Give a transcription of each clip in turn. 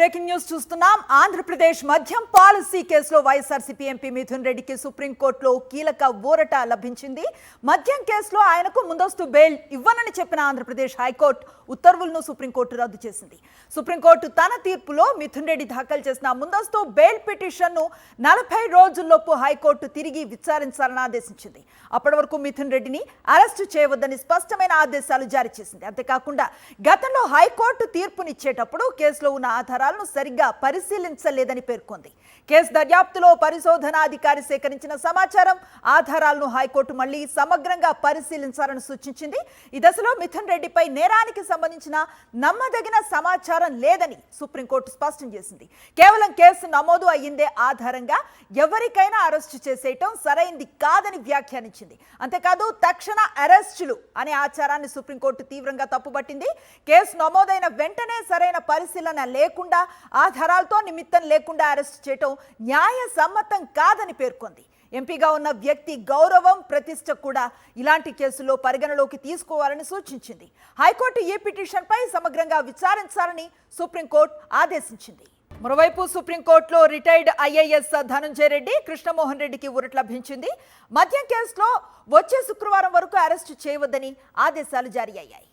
Breaking news చూస్తున్నాం. ఆంధ్రప్రదేశ్ మద్యం policy కేసులో వైఎస్ఆర్సీపీ ఎంపీ మిథున్ రెడ్డికి సుప్రీంకోర్టులో కీలక ఊరట లభించింది. మద్యం కేసులో ఆయనకు ముందస్తు బెయిల్ ఇవ్వనని చెప్పిన ఆంధ్రప్రదేశ్ హైకోర్టు ఉత్తర్వులను సుప్రీంకోర్టు రద్దు చేసింది. సుప్రీంకోర్టు తన తీర్పులో మిథున్ రెడ్డి దాఖలు చేసిన ముందస్తు బెయిల్ పిటిషన్ను 40 రోజుల్లోపు హైకోర్టు తిరిగి విచారించాలని ఆదేశించింది. అప్పటి వరకు మిథున్ రెడ్డిని అరెస్టు చేయవద్దని స్పష్టమైన ఆదేశాలు జారీ చేసింది. అంతేకాకుండా గతంలో హైకోర్టు తీర్పునిచ్చేటప్పుడు కేసులో ఉన్న ఆధారాలను సరిగ్గా పరిశీలించలేదని పేర్కొంది. కేసు దర్యాప్తులో పరిశోధనాధికారి సేకరించిన సమాచారం, ఆధారాలను హైకోర్టు మళ్లీ సమగ్రంగా పరిశీలించాలని సూచించింది. ఈ దశలో మిథున్ రెడ్డిపై నేరానికి సంబంధించిన నమ్మదగిన సమాచారం లేదని సుప్రీంకోర్టు స్పష్టం చేసింది. కేవలం కేసు నమోదు అయ్యిందే ఆధారంగా ఎవరికైనా అరెస్టు చేసేయటం సరైంది కాదని వ్యాఖ్యానించింది. అంతేకాదు తక్షణ అరెస్టులు అనే ఆచారాన్ని సుప్రీంకోర్టు తీవ్రంగా తప్పుపట్టింది. కేసు నమోదైన వెంటనే సరైన పరిశీలన లేకుండా, ఆధారాలతో నిమిత్తం లేకుండా అరెస్టు చేయటం న్యాయ సమ్మతం కాదని పేర్కొంది. ఎంపీగా ఉన్న వ్యక్తి గౌరవం, ప్రతిష్ట కూడా ఇలాంటి కేసుల్లో పరిగణలోకి తీసుకోవాలని సూచించింది. హైకోర్టు ఈ పిటిషన్పై సమగ్రంగా విచారించాలని సుప్రీంకోర్టు ఆదేశించింది. మరోవైపు సుప్రీంకోర్టులో రిటైర్డ్ ఐఏఎస్ ధనంజయ రెడ్డి, కృష్ణమోహన్ రెడ్డికి ఊరట లభించింది. మద్యం కేసులో వచ్చే శుక్రవారం వరకు అరెస్టు చేయవద్దని ఆదేశాలు జారీ అయ్యాయి.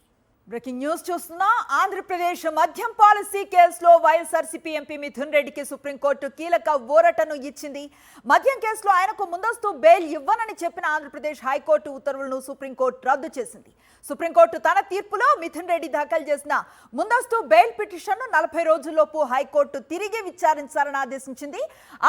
బ్రేకింగ్ న్యూస్ చూస్తున్నా. ఆంధ్రప్రదేశ్ మద్యం పాలసీ కేసులో వైఎస్ఆర్సీపీ ఎంపీ మిథున్ రెడ్డికి సుప్రీంకోర్టు కీలక ఊరటను ఇచ్చింది. మద్యం కేసులో ఆయనకు ముందస్తు బెయిల్ ఇవ్వనని చెప్పిన ఆంధ్రప్రదేశ్ హైకోర్టు ఉత్తర్వులను సుప్రీంకోర్టు రద్దు చేసింది. సుప్రీంకోర్టు తన తీర్పులో మిథున్ రెడ్డి దాఖలు చేసిన ముందస్తు బెయిల్ పిటిషన్ను 40 రోజుల్లోపు హైకోర్టు తిరిగి విచారించాలని ఆదేశించింది.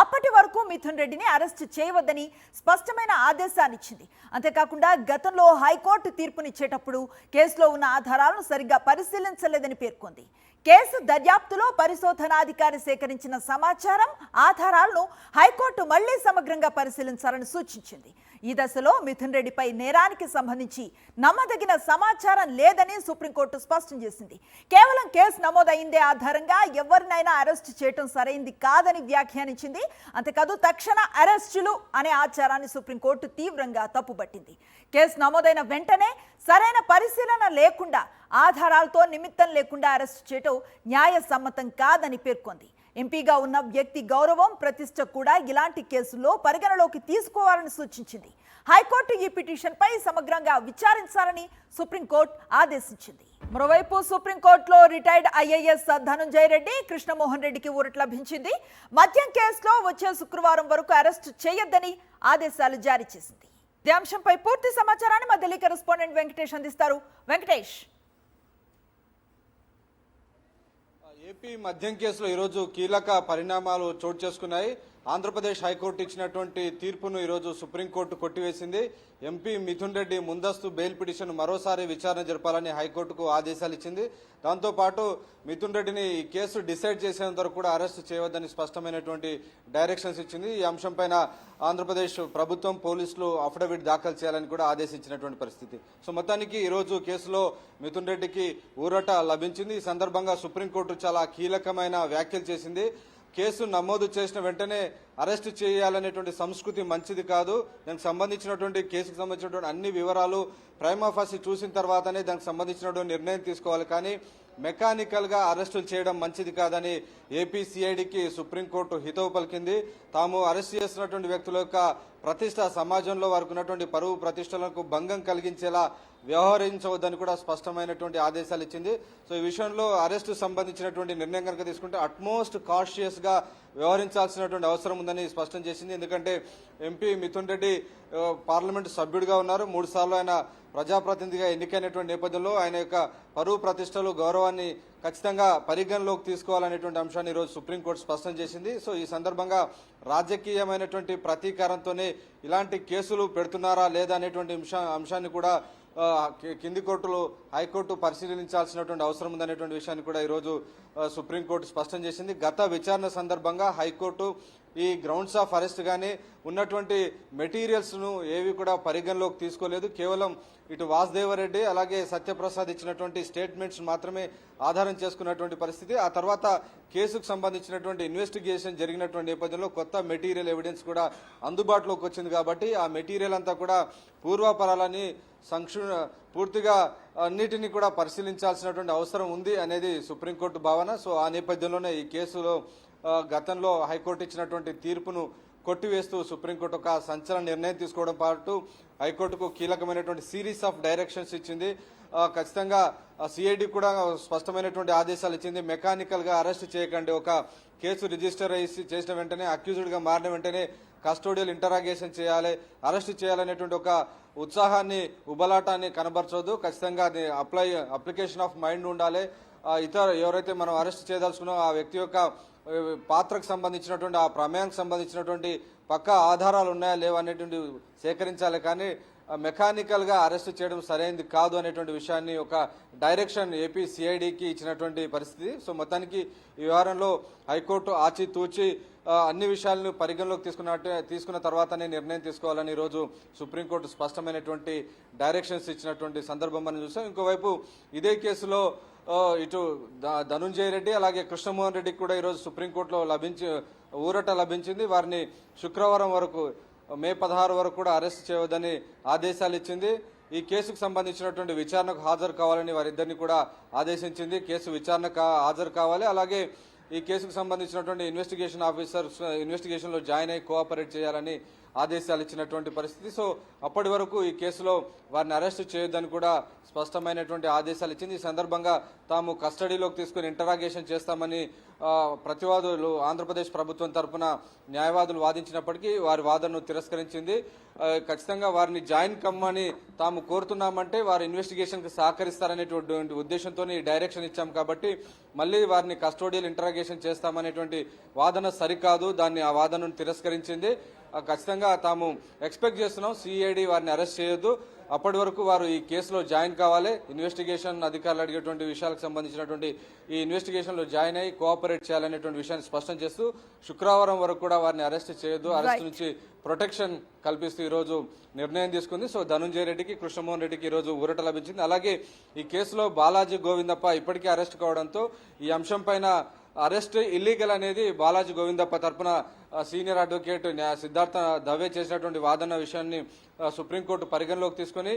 అప్పటి వరకు మిథున్ రెడ్డిని అరెస్టు చేయవద్దని స్పష్టమైన ఆదేశాన్ని ఇచ్చింది. అంతేకాకుండా గతంలో హైకోర్టు తీర్పునిచ్చేటప్పుడు కేసులో ఉన్న ఆధారాలను సరిగ్గా పరిశీలించలేదని పేర్కొంది. కేసు దర్యాప్తులో పరిశోధనాధికారి సేకరించిన సమాచారం, ఆధారాలను హైకోర్టు మళ్లీ సమగ్రంగా పరిశీలించాలని సూచించింది. ఈ దశలో మిథున్ రెడ్డిపై నేరానికి సంబంధించి నమ్మదగిన సమాచారం లేదని సుప్రీంకోర్టు స్పష్టం చేసింది. కేవలం కేసు నమోదైందే ఆధారంగా ఎవరినైనా అరెస్టు చేయడం సరైంది కాదని వ్యాఖ్యానించింది. అంతేకాదు తక్షణ అరెస్టులు అనే ఆచారాన్ని సుప్రీంకోర్టు తీవ్రంగా తప్పుపట్టింది. కేసు నమోదైన వెంటనే సరైన పరిశీలన లేకుండా, ఆధారాలతో నిమిత్తం లేకుండా అరెస్టు చేయటం న్యాయ సమ్మతం కాదని పేర్కొంది. ఎంపీగా ఉన్న వ్యక్తి గౌరవం, ప్రతిష్ట కూడా ఇలాంటి కేసుల్లో పరిగణలోకి తీసుకోవాలని సూచించింది. హైకోర్టు ఈ పిటిషన్పై సమగ్రంగా విచారించాలని సుప్రీంకోర్టు ఆదేశించింది. మరోవైపు సుప్రీంకోర్టులో రిటైర్డ్ ఐఏఎస్ ధనంజయ రెడ్డి, కృష్ణమోహన్ రెడ్డికి ఊరట లభించింది. మద్యం కేసులో వచ్చే శుక్రవారం వరకు అరెస్టు చేయొద్దని ఆదేశాలు జారీ చేసింది. ఈ అంశంపై పూర్తి సమాచారాన్ని మా ఢిల్లీ కరెస్పాండెంట్ వెంకటేష్ అందిస్తారు. వెంకటేష్, ఏపీ మద్యం కేసులో ఈరోజు కీలక పరిణామాలు చోటు చేసుకున్నాయి. ఆంధ్రప్రదేశ్ హైకోర్టు ఇచ్చినటువంటి తీర్పును ఈరోజు సుప్రీంకోర్టు కొట్టివేసింది. ఎంపీ మిథున్ రెడ్డి ముందస్తు బెయిల్ పిటిషన్ మరోసారి విచారణ జరపాలని హైకోర్టుకు ఆదేశాలు ఇచ్చింది. దాంతోపాటు మిథున్ రెడ్డిని ఈ కేసు డిసైడ్ చేసేంత వరకు కూడా అరెస్టు చేయవద్దని స్పష్టమైనటువంటి డైరెక్షన్స్ ఇచ్చింది. ఈ అంశంపైన ఆంధ్రప్రదేశ్ ప్రభుత్వం, పోలీసులు అఫిడవిట్ దాఖలు చేయాలని కూడా ఆదేశించినటువంటి పరిస్థితి. సో మొత్తానికి ఈరోజు కేసులో మిథున్ రెడ్డికి ఊరట లభించింది. ఈ సందర్భంగా సుప్రీంకోర్టు చాలా కీలకమైన వ్యాఖ్యలు చేసింది. కేసు నమోదు చేసిన వెంటనే అరెస్టు చేయాలనేటువంటి సంస్కృతి మంచిది కాదు. దానికి సంబంధించినటువంటి కేసుకు సంబంధించినటువంటి అన్ని వివరాలు ప్రైమా ఫాసి చూసిన తర్వాతనే దానికి సంబంధించినటువంటి నిర్ణయం తీసుకోవాలి. కానీ మెకానికల్గా అరెస్టులు చేయడం మంచిది కాదని ఏపీ సిఐడికి సుప్రీంకోర్టు హితవు పలికింది. తాము అరెస్ట్ చేస్తున్నటువంటి వ్యక్తుల యొక్క ప్రతిష్ట, సమాజంలో వారికి ఉన్నటువంటి పరువు ప్రతిష్టలకు భంగం కలిగించేలా వ్యవహరించవద్దని కూడా స్పష్టమైనటువంటి ఆదేశాలు ఇచ్చింది. సో ఈ విషయంలో అరెస్టు సంబంధించినటువంటి నిర్ణయం కనుక తీసుకుంటే అట్మోస్ట్ కాషియస్ గా వ్యవహరించాల్సినటువంటి అవసరం ఉందని స్పష్టం చేసింది. ఎందుకంటే ఎంపీ మిథున్ రెడ్డి పార్లమెంటు సభ్యుడిగా ఉన్నారు. 3 సార్లు ఆయన ప్రజాప్రతినిధిగా ఎన్నికైనటువంటి నేపథ్యంలో ఆయన యొక్క పరువు ప్రతిష్టలు, గౌరవాన్ని ఖచ్చితంగా పరిగణలోకి తీసుకోవాలనేటువంటి అంశాన్ని ఈరోజు సుప్రీంకోర్టు స్పష్టం చేసింది. సో ఈ సందర్భంగా రాజకీయమైనటువంటి ప్రతీకారంతోనే ఇలాంటి కేసులు పెడుతున్నారా లేదా అనేటువంటి అంశాన్ని కూడా కింది కోర్టులు, హైకోర్టు పరిశీలించాల్సినటువంటి అవసరం ఉందనేటువంటి విషయాన్ని కూడా ఈరోజు సుప్రీంకోర్టు స్పష్టం చేసింది. గత విచారణ సందర్భంగా హైకోర్టు ఈ గ్రౌండ్స్ ఆఫ్ అరెస్ట్ కానీ ఉన్నటువంటి మెటీరియల్స్ను ఏవి కూడా పరిగణలోకి తీసుకోలేదు. కేవలం ఇటు వాసుదేవరెడ్డి అలాగే సత్యప్రసాద్ ఇచ్చినటువంటి స్టేట్మెంట్స్ మాత్రమే ఆధారం చేసుకున్నటువంటి పరిస్థితి. ఆ తర్వాత కేసుకు సంబంధించినటువంటి ఇన్వెస్టిగేషన్ జరిగినటువంటి నేపథ్యంలో కొత్త మెటీరియల్ ఎవిడెన్స్ కూడా అందుబాటులోకి వచ్చింది కాబట్టి ఆ మెటీరియల్ అంతా కూడా పూర్వాపరాలని పూర్తిగా అన్నిటినీ కూడా పరిశీలించాల్సినటువంటి అవసరం ఉంది అనేది సుప్రీంకోర్టు భావన. సో ఆ నేపథ్యంలోనే ఈ కేసులో గతంలో హైకోర్టు ఇచ్చినటువంటి తీర్పును కొట్టివేస్తూ సుప్రీంకోర్టు ఒక సంచలన నిర్ణయం తీసుకోవడం పాటు హైకోర్టుకు కీలకమైనటువంటి సిరీస్ ఆఫ్ డైరెక్షన్స్ ఇచ్చింది. ఖచ్చితంగా సిఐడి కూడా స్పష్టమైనటువంటి ఆదేశాలు ఇచ్చింది. మెకానికల్ గా అరెస్ట్ చేయకండి, ఒక కేసు రిజిస్టర్ చేసిన వెంటనే అక్యూజ్డ్ గా మారిన వెంటనే కస్టోడియల్ ఇంటరాగేషన్ చేయాలి, అరెస్ట్ చేయాలనేటువంటి ఒక ఉత్సాహాన్ని ఉబలాటాన్ని కనబరచవద్దు. ఖచ్చితంగా అది అప్లికేషన్ ఆఫ్ మైండ్ ఉండాలి. ఇతర ఎవరైతే మనం అరెస్ట్ చేయదలుచుకున్నామో ఆ వ్యక్తి యొక్క పాత్రకు సంబంధించినటువంటి ఆ ప్రమేయానికి సంబంధించినటువంటి పక్కా ఆధారాలు ఉన్నాయా లేవా అనేటువంటి సేకరించాలి. కానీ మెకానికల్ గా అరెస్ట్ చేయడం సరైనది కాదు అనేటువంటి విషయాన్ని ఒక డైరెక్షన్ ఏపీ సిఐడికి ఇచ్చినటువంటి పరిస్థితి. సో మొత్తానికి ఈ వ్యవహారంలో హైకోర్టు ఆచితూచి అన్ని విషయాలను పరిగణలోకి తీసుకున్న తర్వాతనే నిర్ణయం తీసుకోవాలని ఈరోజు సుప్రీంకోర్టు స్పష్టమైనటువంటి డైరెక్షన్స్ ఇచ్చినటువంటి సందర్భం మనం చూసాం. ఇంకోవైపు ఇదే కేసులో ఇటు ధనుంజయ రెడ్డి అలాగే కృష్ణమోహన్ రెడ్డికి కూడా ఈరోజు సుప్రీంకోర్టులో ఊరట లభించింది. వారిని శుక్రవారం వరకు మే 16 వరకు కూడా అరెస్ట్ చేయవద్దని ఆదేశాలు ఇచ్చింది. ఈ కేసుకు సంబంధించినటువంటి విచారణకు హాజరు కావాలని వారిద్దరిని కూడా ఆదేశించింది. కేసు విచారణకు హాజరు కావాలి, అలాగే ఈ కేసుకు సంబంధించినటువంటి ఇన్వెస్టిగేషన్ ఆఫీసర్స్ ఇన్వెస్టిగేషన్ లో జాయిన్ అయ్యి కోఆపరేట్ చేయాలని ఆదేశాలు ఇచ్చినటువంటి పరిస్థితి. సో అప్పటి వరకు ఈ కేసులో వారిని అరెస్ట్ చేయొద్దని కూడా స్పష్టమైనటువంటి ఆదేశాలు ఇచ్చింది. ఈ సందర్భంగా తాము కస్టడీలోకి తీసుకుని ఇంటరాగేషన్ చేస్తామని ప్రతివాదులు ఆంధ్రప్రదేశ్ ప్రభుత్వం తరఫున న్యాయవాదులు వాదించినప్పటికీ వారి వాదనను తిరస్కరించింది. ఖచ్చితంగా వారిని జాయిన్ కమ్మని తాము కోరుతున్నామంటే వారు ఇన్వెస్టిగేషన్ కు సహకరిస్తారనేటువంటి ఉద్దేశంతో డైరెక్షన్ ఇచ్చాం కాబట్టి మళ్లీ వారిని కస్టోడియల్ ఇంటరాగేషన్ చేస్తామనేటువంటి వాదన సరికాదు. ఆ వాదనను తిరస్కరించింది. ఖచ్చితంగా తాము ఎక్స్పెక్ట్ చేస్తున్నాం సిఐడి వారిని అరెస్ట్ చేయొద్దు, అప్పటి వరకు వారు ఈ కేసులో జాయిన్ కావాలి. ఇన్వెస్టిగేషన్ అధికారులు అడిగేటువంటి విషయాలకు సంబంధించినటువంటి ఈ ఇన్వెస్టిగేషన్ లో జాయిన్ అయ్యి కోఆపరేట్ చేయాలనేటువంటి విషయాన్ని స్పష్టం చేస్తూ శుక్రవారం వరకు కూడా వారిని అరెస్ట్ చేయొద్దు, అరెస్ట్ నుంచి ప్రొటెక్షన్ కల్పిస్తూ ఈ రోజు నిర్ణయం తీసుకుంది. సో ధనుంజయ రెడ్డికి కృష్ణమోహన్ రెడ్డికి ఈ రోజు ఊరట లభించింది. అలాగే ఈ కేసులో బాలాజీ గోవిందప్ప ఇప్పటికే అరెస్ట్ కావడంతో ఈ అంశం పైన అరెస్ట్ ఇల్లీగల్ అనేది బాలాజీ గోవిందప్ప తరపున సీనియర్ అడ్వకేట్ సిద్ధార్థ దవే చేసినటువంటి వాదన విషయాన్ని సుప్రీంకోర్టు పరిగణలోకి తీసుకుని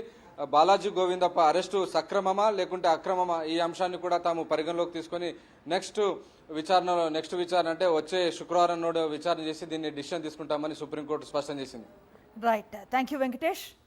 బాలాజీ గోవిందప్ప అరెస్టు సక్రమమా లేకుంటే అక్రమమా ఈ అంశాన్ని కూడా తాము పరిగణలోకి తీసుకుని నెక్స్ట్ విచారణ అంటే వచ్చే శుక్రవారం నాడు విచారణ చేసి దీన్ని డిసిషన్ తీసుకుంటామని సుప్రీంకోర్టు స్పష్టం చేసింది. Right, thank you Venkatesh.